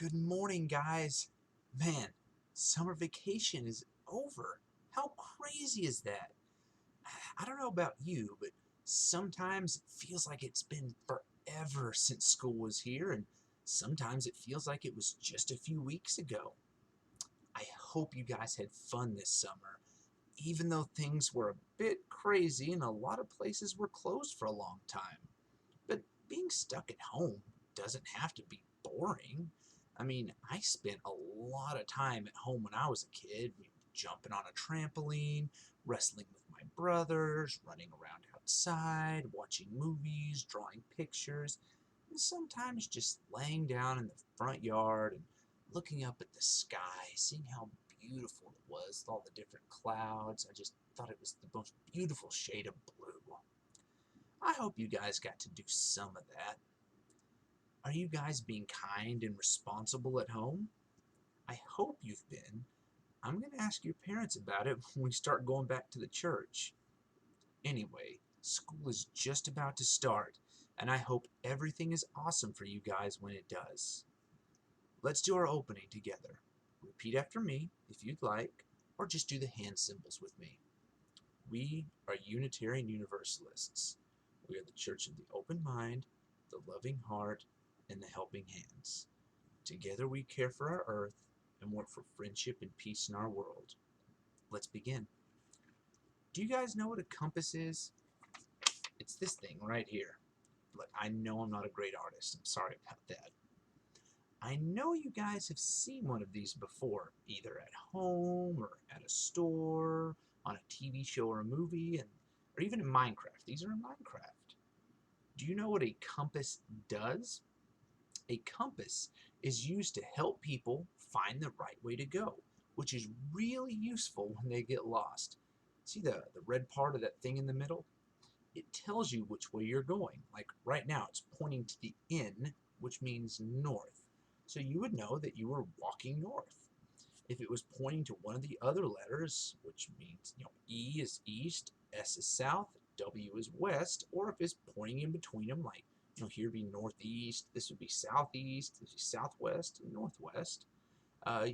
Good morning, guys. Man, summer vacation is over. How crazy is that? I don't know about you, but sometimes it feels like it's been forever since school was here, and sometimes it feels like it was just a few weeks ago. I hope you guys had fun this summer, even though things were a bit crazy and a lot of places were closed for a long time. But being stuck at home doesn't have to be boring. I mean, I spent a lot of time at home when I was a kid, jumping on a trampoline, wrestling with my brothers, running around outside, watching movies, drawing pictures, and sometimes just laying down in the front yard and looking up at the sky, seeing how beautiful it was with all the different clouds. I just thought it was the most beautiful shade of blue. I hope you guys got to do some of that. Are you guys being kind and responsible at home? I hope you've been. I'm going to ask your parents about it when we start going back to the church. Anyway, school is just about to start, and I hope everything is awesome for you guys when it does. Let's do our opening together. Repeat after me if you'd like, or just do the hand symbols with me. We are Unitarian Universalists. We are the Church of the Open Mind, the Loving Heart, and the Helping Hands. Together we care for our earth and work for friendship and peace in our world. Let's begin. Do you guys know what a compass is? It's this thing right here. Look, I know I'm not a great artist. I'm sorry about that. I know you guys have seen one of these before, either at home or at a store, on a TV show or a movie, or even in Minecraft. These are in Minecraft. Do you know what a compass does? A compass is used to help people find the right way to go, which is really useful when they get lost. See the red part of that thing in the middle? It tells you which way you're going. Like right now, it's pointing to the N, which means north. So you would know that you were walking north. If it was pointing to one of the other letters, which means, E is east, S is south, W is west, or if it's pointing in between them, like, here would be northeast, this would be southeast, this would be southwest, and northwest,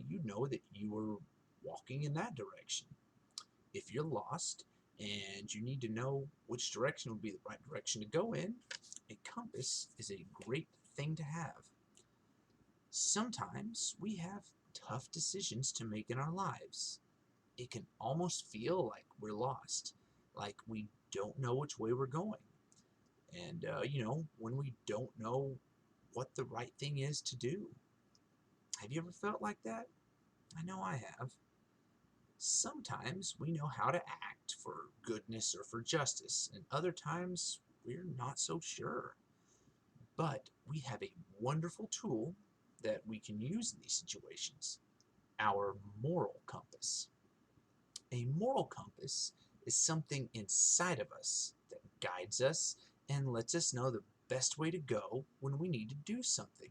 you know that you were walking in that direction. If you're lost and you need to know which direction would be the right direction to go in, a compass is a great thing to have. Sometimes we have tough decisions to make in our lives. It can almost feel like we're lost, like we don't know which way we're going. And, when we don't know what the right thing is to do. Have you ever felt like that? I know I have. Sometimes we know how to act for goodness or for justice, and other times we're not so sure. But we have a wonderful tool that we can use in these situations, our moral compass. A moral compass is something inside of us that guides us and lets us know the best way to go when we need to do something.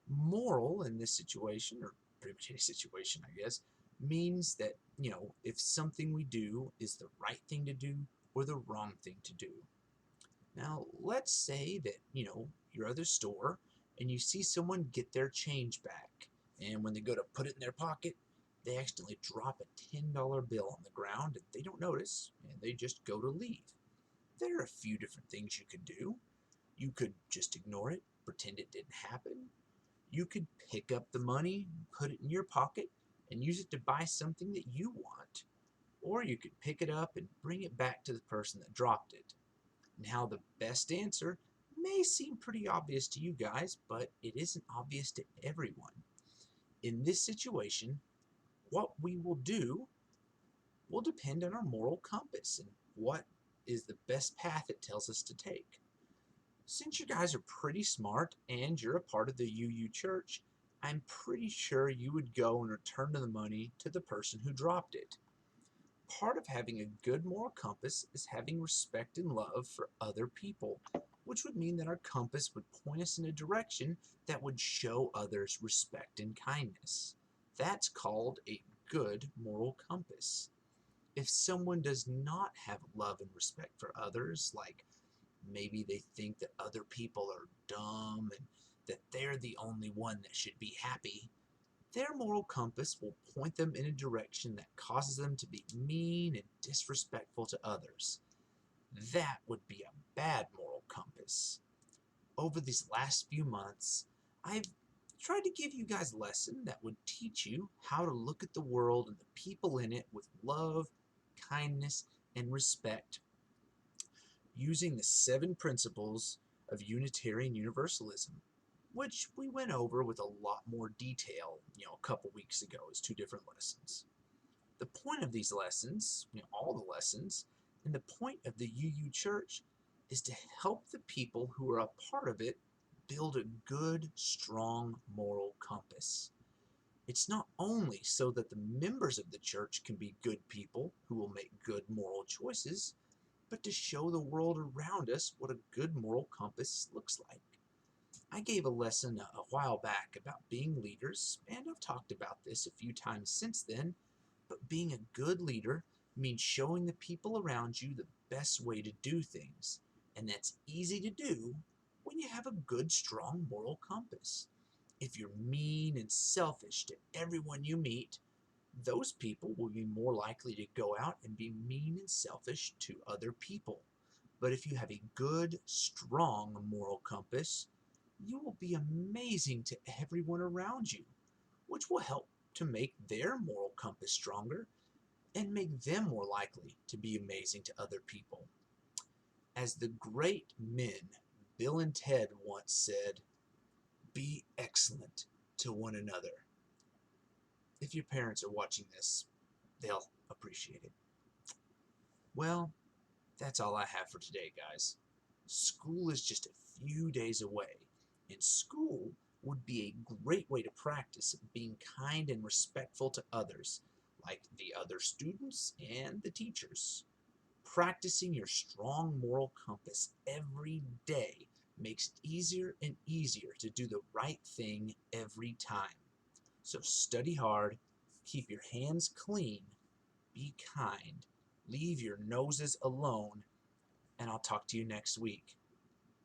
Moral in this situation, or pretty much any situation, I guess, means that, if something we do is the right thing to do or the wrong thing to do. Now, let's say that, you're at the store and you see someone get their change back, and when they go to put it in their pocket, they accidentally drop a $10 bill on the ground and they don't notice and they just go to leave. There are a few different things you could do. You could just ignore it, pretend it didn't happen. You could pick up the money, put it in your pocket, and use it to buy something that you want. Or you could pick it up and bring it back to the person that dropped it. Now, the best answer may seem pretty obvious to you guys, but it isn't obvious to everyone. In this situation, what we will do will depend on our moral compass and what is the best path it tells us to take. Since you guys are pretty smart and you're a part of the UU Church, I'm pretty sure you would go and return the money to the person who dropped it. Part of having a good moral compass is having respect and love for other people, which would mean that our compass would point us in a direction that would show others respect and kindness. That's called a good moral compass. If someone does not have love and respect for others, like maybe they think that other people are dumb and that they're the only one that should be happy, their moral compass will point them in a direction that causes them to be mean and disrespectful to others. That would be a bad moral compass. Over these last few months, I've tried to give you guys a lesson that would teach you how to look at the world and the people in it with love, kindness, and respect, using the 7 principles of Unitarian Universalism, which we went over with a lot more detail, a couple weeks ago as 2 different lessons. The point of these lessons, all the lessons, and the point of the UU Church is to help the people who are a part of it build a good, strong moral compass. It's not only so that the members of the church can be good people who will make good moral choices, but to show the world around us what a good moral compass looks like. I gave a lesson a while back about being leaders, and I've talked about this a few times since then, but being a good leader means showing the people around you the best way to do things, and that's easy to do when you have a good, strong moral compass. If you're mean and selfish to everyone you meet, those people will be more likely to go out and be mean and selfish to other people. But if you have a good, strong moral compass, you will be amazing to everyone around you, which will help to make their moral compass stronger and make them more likely to be amazing to other people. As the great men Bill and Ted once said, be excellent to one another. If your parents are watching this, they'll appreciate it. Well, that's all I have for today, guys. School is just a few days away, and school would be a great way to practice being kind and respectful to others, like the other students and the teachers. Practicing your strong moral compass every day makes it easier and easier to do the right thing every time. So study hard, keep your hands clean, be kind, leave your noses alone, and I'll talk to you next week.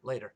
Later.